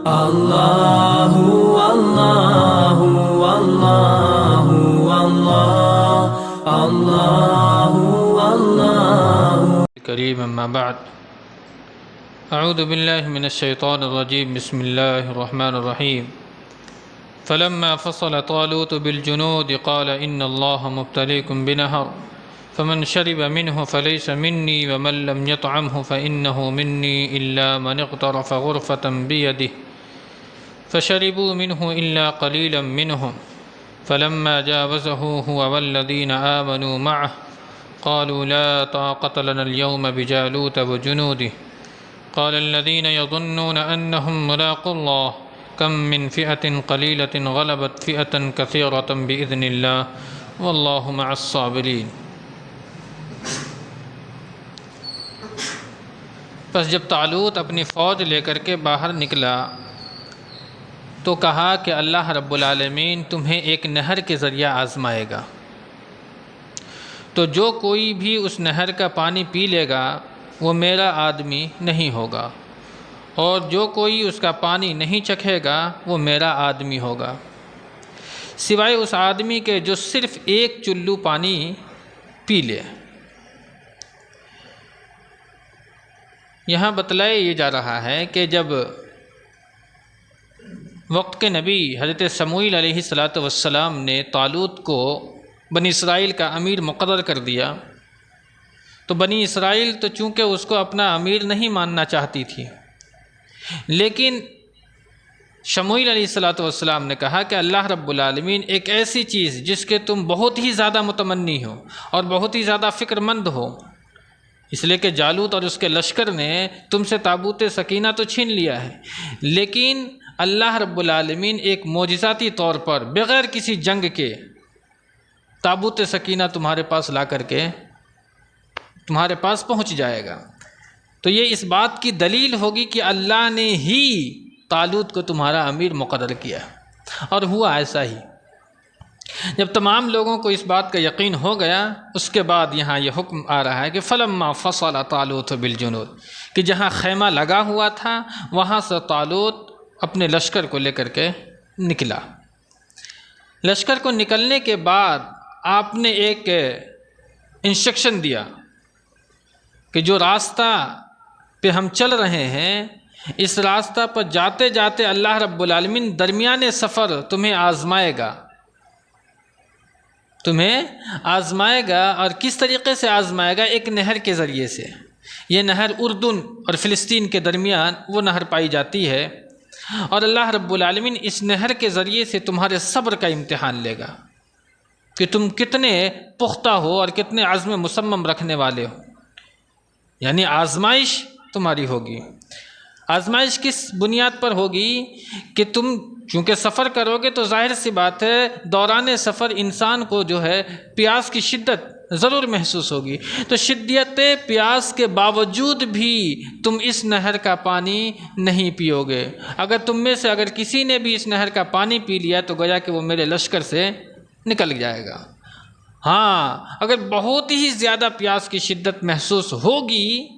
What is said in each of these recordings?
اللہ اللہ اللہ اللہ اللہ اللہ کریم اما بعد اعوذ باللہ من الشیطان الرجیم بسم اللہ الرحمن الرحیم فلما فصل طالوت بالجنود قال ان اللہ مبتلیکم بنہر فمن شرب منه فليس مني ومن لم يطعمه فإنه مني إلا من اغترف غرفة بيده فشربوا منه إلا قليلا منهم فلما جاوزه هو والذين آمنوا معه قالوا لا طاقة لنا اليوم بجالوت وجنوده قال الذين يظنون أنهم ملاقو الله كم من فئة قليلة غلبت فئة كثيرة بإذن الله والله مع الصابرين۔ پس جب طالوت اپنی فوج لے کر کے باہر نکلا تو کہا کہ اللہ رب العالمین تمہیں ایک نہر کے ذریعہ آزمائے گا، تو جو کوئی بھی اس نہر کا پانی پی لے گا وہ میرا آدمی نہیں ہوگا، اور جو کوئی اس کا پانی نہیں چکھے گا وہ میرا آدمی ہوگا، سوائے اس آدمی کے جو صرف ایک چلو پانی پی لے۔ یہاں بتلایا یہ جا رہا ہے کہ جب وقت کے نبی حضرت سموئیل علیہ السلام نے طالوت کو بنی اسرائیل کا امیر مقرر کر دیا تو بنی اسرائیل تو چونکہ اس کو اپنا امیر نہیں ماننا چاہتی تھی، لیکن شموئیل علیہ السلام نے کہا کہ اللہ رب العالمین ایک ایسی چیز جس کے تم بہت ہی زیادہ متمنی ہو اور بہت ہی زیادہ فکر مند ہو، اس لیے کہ جالوت اور اس کے لشکر نے تم سے تابوت سکینہ تو چھین لیا ہے، لیکن اللہ رب العالمین ایک معجزاتی طور پر بغیر کسی جنگ کے تابوت سکینہ تمہارے پاس لا کر کے تمہارے پاس پہنچ جائے گا، تو یہ اس بات کی دلیل ہوگی کہ اللہ نے ہی طالوت کو تمہارا امیر مقرر کیا، اور ہوا ایسا ہی۔ جب تمام لوگوں کو اس بات کا یقین ہو گیا، اس کے بعد یہاں یہ حکم آ رہا ہے کہ فلما فصل طالوت بالجنود، کہ جہاں خیمہ لگا ہوا تھا وہاں سے طالوت اپنے لشکر کو لے کر کے نکلا۔ لشکر کو نکلنے کے بعد آپ نے ایک انسٹرکشن دیا کہ جو راستہ پہ ہم چل رہے ہیں اس راستہ پر جاتے جاتے اللہ رب العالمین درمیان سفر تمہیں آزمائے گا، اور کس طریقے سے آزمائے گا؟ ایک نہر کے ذریعے سے۔ یہ نہر اردن اور فلسطین کے درمیان وہ نہر پائی جاتی ہے، اور اللہ رب العالمین اس نہر کے ذریعے سے تمہارے صبر کا امتحان لے گا کہ تم کتنے پختہ ہو اور کتنے عزم مصمم رکھنے والے ہو، یعنی آزمائش تمہاری ہوگی۔ آزمائش کس بنیاد پر ہوگی کہ تم چونکہ سفر کرو گے تو ظاہر سی بات ہے دوران سفر انسان کو جو ہے پیاس کی شدت ضرور محسوس ہوگی، تو شدت پیاس کے باوجود بھی تم اس نہر کا پانی نہیں پیو گے۔ اگر تم میں سے اگر کسی نے بھی اس نہر کا پانی پی لیا تو گویا کہ وہ میرے لشکر سے نکل جائے گا۔ ہاں، اگر بہت ہی زیادہ پیاس کی شدت محسوس ہوگی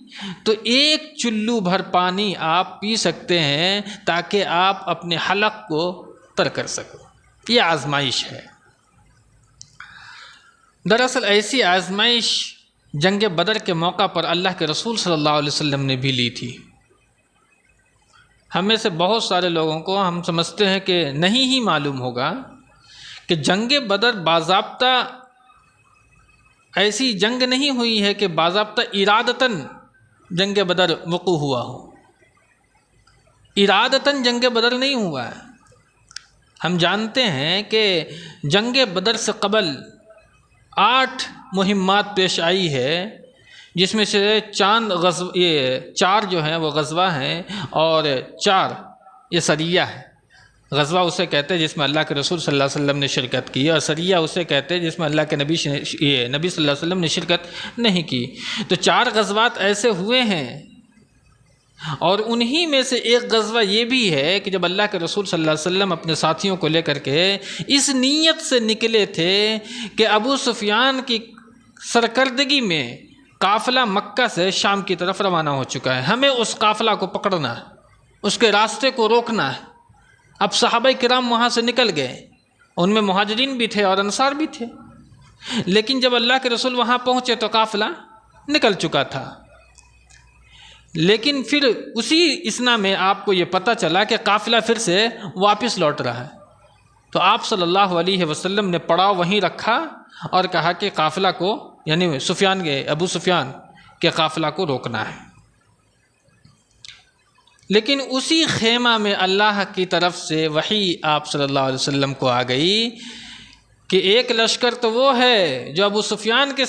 تو ایک چلو بھر پانی آپ پی سکتے ہیں تاکہ آپ اپنے حلق کو تر کر سکو۔ یہ آزمائش ہے۔ دراصل ایسی آزمائش جنگ بدر کے موقع پر اللہ کے رسول صلی اللہ علیہ وسلم نے بھی لی تھی۔ ہم میں سے بہت سارے لوگوں کو ہم سمجھتے ہیں کہ نہیں ہی معلوم ہوگا کہ جنگ بدر باضابطہ ایسی جنگ نہیں ہوئی ہے کہ باضابطہ ارادتاً جنگ بدر وقوع ہوا ہو، ارادتاً جنگ بدر نہیں ہوا ہے۔ ہم جانتے ہیں کہ جنگ بدر سے قبل 8 مہمات پیش آئی ہے، جس میں سے چار جو ہیں وہ غزوہ ہیں اور 4 یہ سریہ ہے۔ غزوہ اسے کہتے ہیں جس میں اللہ کے رسول صلی اللہ علیہ وسلم نے شرکت کی، اور سریہ اسے کہتے ہیں جس میں اللہ کے نبی صلی اللہ علیہ وسلم نے شرکت نہیں کی۔ تو 4 غزوات ایسے ہوئے ہیں، اور انہی میں سے ایک غزوہ یہ بھی ہے کہ جب اللہ کے رسول صلی اللہ علیہ وسلم اپنے ساتھیوں کو لے کر کے اس نیت سے نکلے تھے کہ ابو سفیان کی سرکردگی میں قافلہ مکہ سے شام کی طرف روانہ ہو چکا ہے، ہمیں اس قافلہ کو پکڑنا ہے، اس کے راستے کو روکنا ہے۔ اب صحابہ کرام وہاں سے نکل گئے، ان میں مہاجرین بھی تھے اور انصار بھی تھے، لیکن جب اللہ کے رسول وہاں پہنچے تو قافلہ نکل چکا تھا۔ لیکن پھر اسی اثنا میں آپ کو یہ پتہ چلا کہ قافلہ پھر سے واپس لوٹ رہا ہے، تو آپ صلی اللہ علیہ وسلم نے پڑاؤ وہیں رکھا اور کہا کہ قافلہ کو، یعنی ابو سفیان کے قافلہ کو روکنا ہے۔ لیکن اسی خیمہ میں اللہ کی طرف سے وحی آپ صلی اللہ علیہ وسلم کو آ گئی کہ ایک لشکر تو وہ ہے جو ابو سفیان کے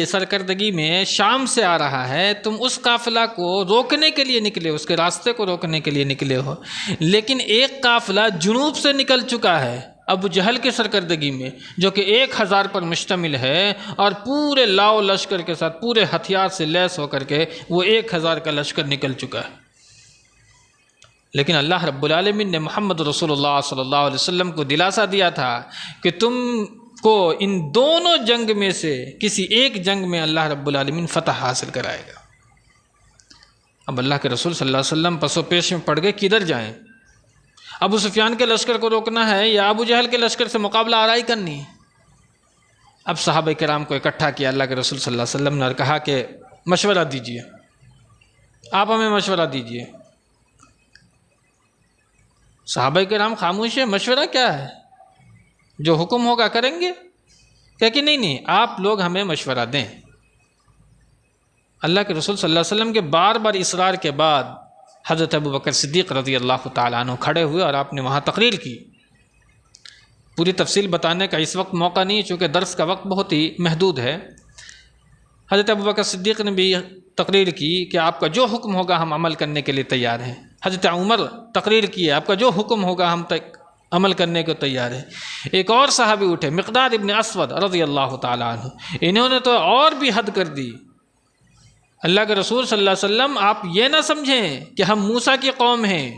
سرکردگی میں شام سے آ رہا ہے، تم اس قافلہ کو روکنے کے لیے نکلے، اس کے راستے کو روکنے کے لیے نکلے ہو، لیکن ایک قافلہ جنوب سے نکل چکا ہے ابو جہل کے سرکردگی میں، جو کہ 1000 پر مشتمل ہے، اور پورے لاؤ لشکر کے ساتھ پورے ہتھیار سے لیس ہو کر کے وہ 1000 کا لشکر نکل چکا ہے۔ لیکن اللہ رب العالمین نے محمد رسول اللہ صلی اللہ علیہ وسلم کو دلاسا دیا تھا کہ تم کو ان دونوں جنگ میں سے کسی ایک جنگ میں اللہ رب العالمین فتح حاصل کرائے گا۔ اب اللہ کے رسول صلی اللہ علیہ وسلم پسو پیش میں پڑ گئے، کدھر جائیں؟ ابو سفیان کے لشکر کو روکنا ہے یا ابو جہل کے لشکر سے مقابلہ آرائی کرنی ہے؟ اب صحابہ کرام کو اکٹھا کیا اللہ کے رسول صلی اللہ علیہ وسلم نے اور کہا کہ مشورہ دیجئے، آپ ہمیں مشورہ دیجئے۔ صحابہ کرام خاموش ہے، مشورہ کیا ہے؟ جو حکم ہوگا کریں گے۔ کہ نہیں، آپ لوگ ہمیں مشورہ دیں۔ اللہ کے رسول صلی اللہ علیہ وسلم کے بار بار اصرار کے بعد حضرت ابو بکر صدیق رضی اللہ تعالیٰ عنہ کھڑے ہوئے اور آپ نے وہاں تقریر کی۔ پوری تفصیل بتانے کا اس وقت موقع نہیں، چونکہ درس کا وقت بہت ہی محدود ہے۔ حضرت ابو بکر صدیق نے بھی تقریر کی کہ آپ کا جو حکم ہوگا ہم عمل کرنے کے لیے تیار ہیں۔ حضرت عمر تقریر کی ہے، آپ کا جو حکم ہوگا ہم تک عمل کرنے کو تیار ہیں۔ ایک اور صحابی اٹھے، مقداد ابن اسود رضی اللہ تعالیٰ عنہ، انہوں نے تو اور بھی حد کر دی۔ اللہ کے رسول صلی اللہ علیہ وسلم آپ یہ نہ سمجھیں کہ ہم موسیٰ کی قوم ہیں،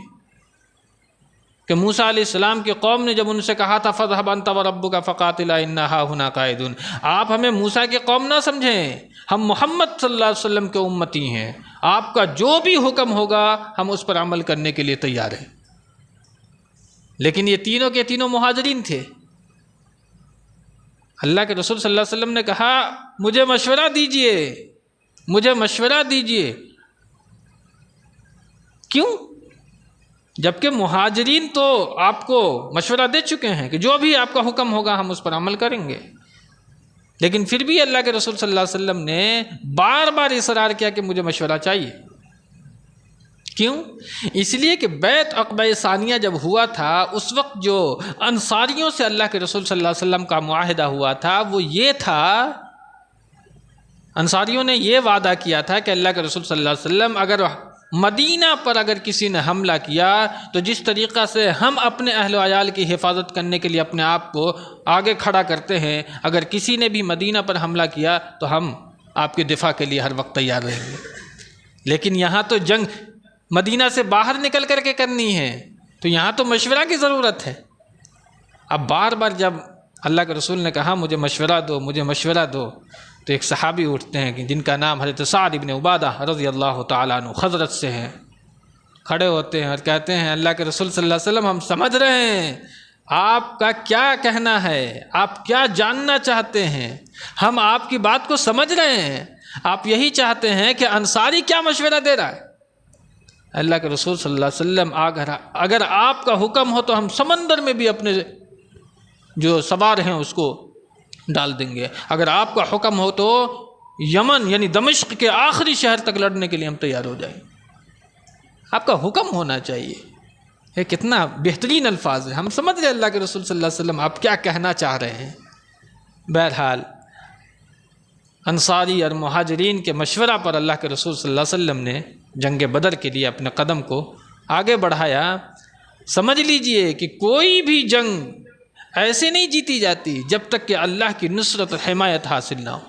کہ موسیٰ علیہ السلام کی قوم نے جب ان سے کہا تھا فَاذْهَبْ أَنْتَ وَرَبُّكَ فَقَاتِلَا إِنَّا هَاهُنَا قَاعِدُونَ، آپ ہمیں موسیٰ کی قوم نہ سمجھیں، ہم محمد صلی اللہ علیہ وسلم کے امتی ہیں، آپ کا جو بھی حکم ہوگا ہم اس پر عمل کرنے کے لیے تیار ہیں۔ لیکن یہ تینوں کے تینوں مہاجرین تھے۔ اللہ کے رسول صلی اللہ علیہ وسلم نے کہا مجھے مشورہ دیجئے، مجھے مشورہ دیجئے۔ کیوں؟ جبکہ مہاجرین تو آپ کو مشورہ دے چکے ہیں کہ جو بھی آپ کا حکم ہوگا ہم اس پر عمل کریں گے، لیکن پھر بھی اللہ کے رسول صلی اللہ علیہ وسلم نے بار بار اصرار کیا کہ مجھے مشورہ چاہیے۔ کیوں؟ اس لیے کہ بیعت عقبہ ثانیہ جب ہوا تھا اس وقت جو انصاریوں سے اللہ کے رسول صلی اللہ علیہ وسلم کا معاہدہ ہوا تھا وہ یہ تھا، انصاریوں نے یہ وعدہ کیا تھا کہ اللہ کے رسول صلی اللہ علیہ وسلم اگر مدینہ پر اگر کسی نے حملہ کیا تو جس طریقہ سے ہم اپنے اہل و عیال کی حفاظت کرنے کے لیے اپنے آپ کو آگے کھڑا کرتے ہیں، اگر کسی نے بھی مدینہ پر حملہ کیا تو ہم آپ کے دفاع کے لیے ہر وقت تیار رہیں گے۔ لیکن یہاں تو جنگ مدینہ سے باہر نکل کر کے کرنی ہے، تو یہاں تو مشورہ کی ضرورت ہے۔ اب بار بار جب اللہ کے رسول نے کہا مجھے مشورہ دو، مجھے مشورہ دو، تو ایک صحابی اٹھتے ہیں کہ جن کا نام حضرت سعد ابن عبادہ رضی اللہ تعالیٰ عنہ خزرج سے ہیں، کھڑے ہوتے ہیں اور کہتے ہیں اللہ کے رسول صلی اللہ علیہ وسلم ہم سمجھ رہے ہیں آپ کا کیا کہنا ہے، آپ کیا جاننا چاہتے ہیں، ہم آپ کی بات کو سمجھ رہے ہیں، آپ یہی چاہتے ہیں کہ انصاری کیا مشورہ دے رہا ہے۔ اللہ کے رسول صلی اللہ علیہ وسلم اگر آپ کا حکم ہو تو ہم سمندر میں بھی اپنے جو سوار ہیں اس کو ڈال دیں گے، اگر آپ کا حکم ہو تو یمن یعنی دمشق کے آخری شہر تک لڑنے کے لیے ہم تیار ہو جائیں۔ آپ کا حکم ہونا چاہیے۔ یہ کتنا بہترین الفاظ ہے، ہم سمجھ رہے اللہ کے رسول صلی اللہ علیہ وسلم آپ کیا کہنا چاہ رہے ہیں۔ بہرحال انصاری اور مہاجرین کے مشورہ پر اللہ کے رسول صلی اللہ علیہ وسلم نے جنگ بدر کے لیے اپنے قدم کو آگے بڑھایا۔ سمجھ لیجئے کہ کوئی بھی جنگ ایسے نہیں جیتی جاتی جب تک کہ اللہ کی نصرت اور حمایت حاصل نہ ہو۔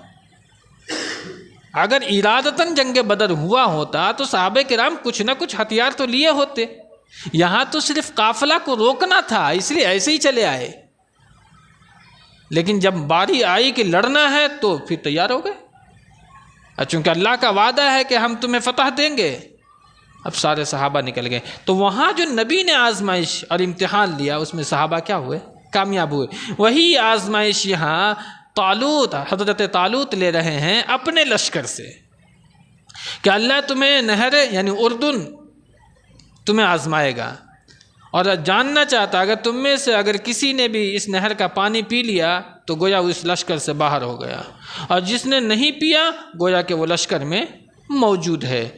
اگر ارادتاً جنگ بدر ہوا ہوتا تو صحابہ کرام کچھ نہ کچھ ہتھیار تو لیے ہوتے، یہاں تو صرف قافلہ کو روکنا تھا، اس لیے ایسے ہی چلے آئے۔ لیکن جب باری آئی کہ لڑنا ہے تو پھر تیار ہو گئے، چونکہ اللہ کا وعدہ ہے کہ ہم تمہیں فتح دیں گے، اب سارے صحابہ نکل گئے. تو وہاں جو نبی نے آزمائش اور امتحان لیا اس میں صحابہ کیا ہوئے؟ کامیاب ہوئے. وہی آزمائش یہاں حضرت طالوت لے رہے ہیں اپنے لشکر سے کہ اللہ تمہیں نہر یعنی اردن تمہیں آزمائے گا، اور جاننا چاہتا اگر تم میں سے اگر کسی نے بھی اس نہر کا پانی پی لیا تو گویا وہ اس لشکر سے باہر ہو گیا، اور جس نے نہیں پیا گویا کہ وہ لشکر میں موجود ہے.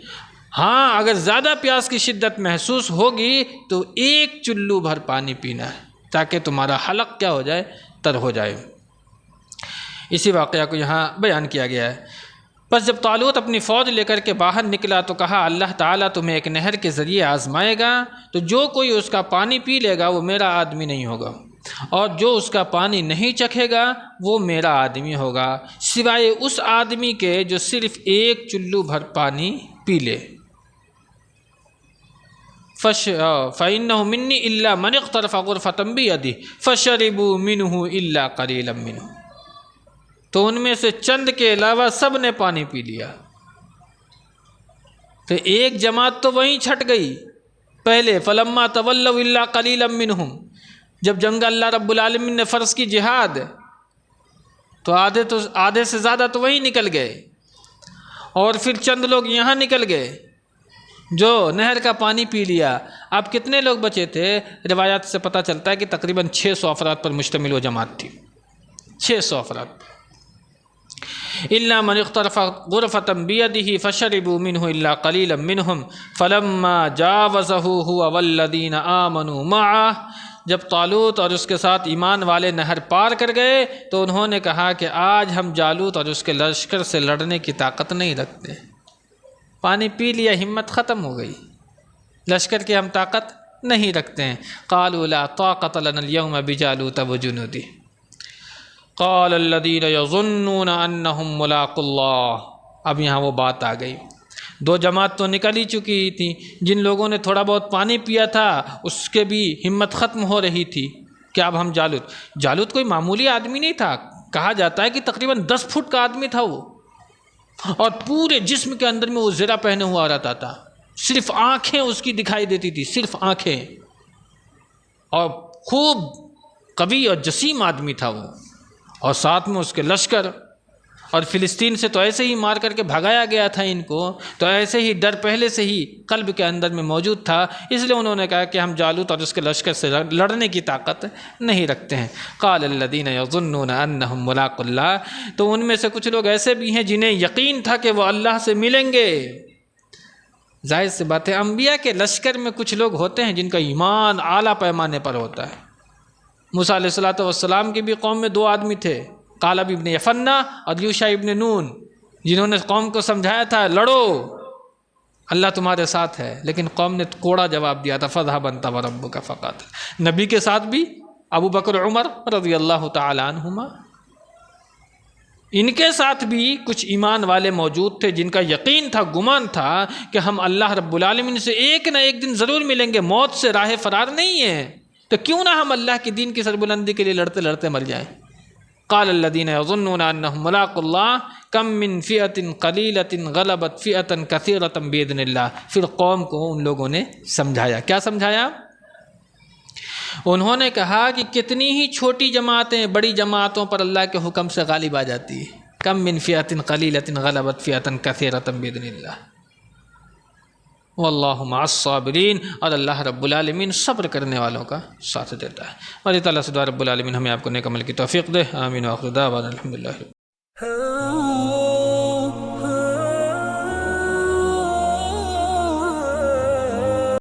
ہاں اگر زیادہ پیاس کی شدت محسوس ہوگی تو 1 چلو بھر پانی پینا ہے تاکہ تمہارا حلق کیا ہو جائے؟ تر ہو جائے. اسی واقعہ کو یہاں بیان کیا گیا ہے. بس جب طالوت اپنی فوج لے کر کے باہر نکلا تو کہا اللہ تعالیٰ تمہیں ایک نہر کے ذریعے آزمائے گا، تو جو کوئی اس کا پانی پی لے گا وہ میرا آدمی نہیں ہوگا، اور جو اس کا پانی نہیں چکھے گا وہ میرا آدمی ہوگا، سوائے اس آدمی کے جو صرف 1 چلو بھر پانی پی لے. فَإِنَّهُ مِنِّي إِلَّا مَنِ اغْتَرَفَ غُرْفَةً بِيَدِهِ فَشَرِبُوا مِنْهُ إِلَّا قَلِيلًا مِنْهُ. تو ان میں سے چند کے علاوہ سب نے پانی پی لیا. تو ایک جماعت تو وہیں چھٹ گئی پہلے، فَلَمَّا تَوَلَّوْا إِلَّا قَلِيلًا مِنْهُمْ. جب جنگ اللہ رب العالمین نے فرض کی جہاد تو آدھے سے زیادہ تو وہیں نکل گئے، اور پھر چند لوگ یہاں نکل گئے جو نہر کا پانی پی لیا. اب کتنے لوگ بچے تھے؟ روایات سے پتہ چلتا ہے کہ تقریباً 600 افراد پر مشتمل وہ جماعت تھی. 600 افراد. إِلَّا مَنِ اغْتَرَفَ غُرْفَةً بِيَدِهِ فَشَرِبُوا مِنْهُ إِلَّا قَلِيلًا مِنْهُمْ فَلَمَّا جَاوَزَهُ هُوَ وَالَّذِينَ آمَنُوا مَعَهُ. جب طالوت اور اس کے ساتھ ایمان والے نہر پار کر گئے تو انہوں نے کہا کہ آج ہم جالوت اور اس کے لشکر سے لڑنے کی طاقت نہیں رکھتے. پانی پی لیا، ہمت ختم ہو گئی، لشکر کی ہم طاقت نہیں رکھتے ہیں. قالوا لا طاقة لنا اليوم بجالوت وجنوده قال الذين يظنون انهم ملاقو الله. اب یہاں وہ بات آ گئی. 2 جماعت تو نکل ہی چکی تھی، جن لوگوں نے تھوڑا بہت پانی پیا تھا اس کے بھی ہمت ختم ہو رہی تھی کہ اب ہم جالوت کوئی معمولی آدمی نہیں تھا. کہا جاتا ہے کہ تقریباً 10 فٹ کا آدمی تھا وہ، اور پورے جسم کے اندر میں وہ زرہ پہنے ہوا رہتا تھا، صرف آنکھیں اس کی دکھائی دیتی تھی، صرف آنکھیں، اور خوب قوی اور جسیم آدمی تھا وہ، اور ساتھ میں اس کے لشکر. اور فلسطین سے تو ایسے ہی مار کر کے بھگایا گیا تھا ان کو، تو ایسے ہی ڈر پہلے سے ہی قلب کے اندر میں موجود تھا. اس لیے انہوں نے کہا کہ ہم جالوت اور اس کے لشکر سے لڑنے کی طاقت نہیں رکھتے ہیں. قال الذین یظنون انہم ملاقو اللہ. تو ان میں سے کچھ لوگ ایسے بھی ہیں جنہیں یقین تھا کہ وہ اللہ سے ملیں گے. ظاہر سی بات ہے انبیاء کے لشکر میں کچھ لوگ ہوتے ہیں جن کا ایمان اعلیٰ پیمانے پر ہوتا ہے. موسیٰ علیہ الصلوۃ والسلام کی بھی قوم میں 2 آدمی تھے، قالب ابن یفنہ اور یوشع ابن نون، جنہوں نے قوم کو سمجھایا تھا لڑو اللہ تمہارے ساتھ ہے، لیکن قوم نے کوڑا جواب دیا تھا فاذهب انت وربک فقاتلا. نبی کے ساتھ بھی ابو بکر عمر رضی اللہ تعالی عنہما، ان کے ساتھ بھی کچھ ایمان والے موجود تھے جن کا یقین تھا، گمان تھا کہ ہم اللہ رب العالمین سے ایک نہ ایک دن ضرور ملیں گے، موت سے راہ فرار نہیں ہے، تو کیوں نہ ہم اللہ کی دین کی سربلندی کے لیے لڑتے لڑتے مر جائیں. قال الذين يظنون انهم ملاقو الله كم من فئة قليلة غلبت فئة كثيرة باذن الله. پھر قوم کو ان لوگوں نے سمجھایا. کیا سمجھایا؟ انہوں نے کہا کہ کتنی ہی چھوٹی جماعتیں بڑی جماعتوں پر اللہ کے حکم سے غالب آ جاتی ہے. کم من فئة قليلة غلبت فئة كثيرة باذن الله واللہ مع الصابرین. اور اللہ رب العالمین صبر کرنے والوں کا ساتھ دیتا ہے. اور اللہ تعالیٰ سے دعا رب العالمین ہمیں آپ کو نیک عمل کی توفیق دے. آمین. وآخر دعوانا الحمدللہ.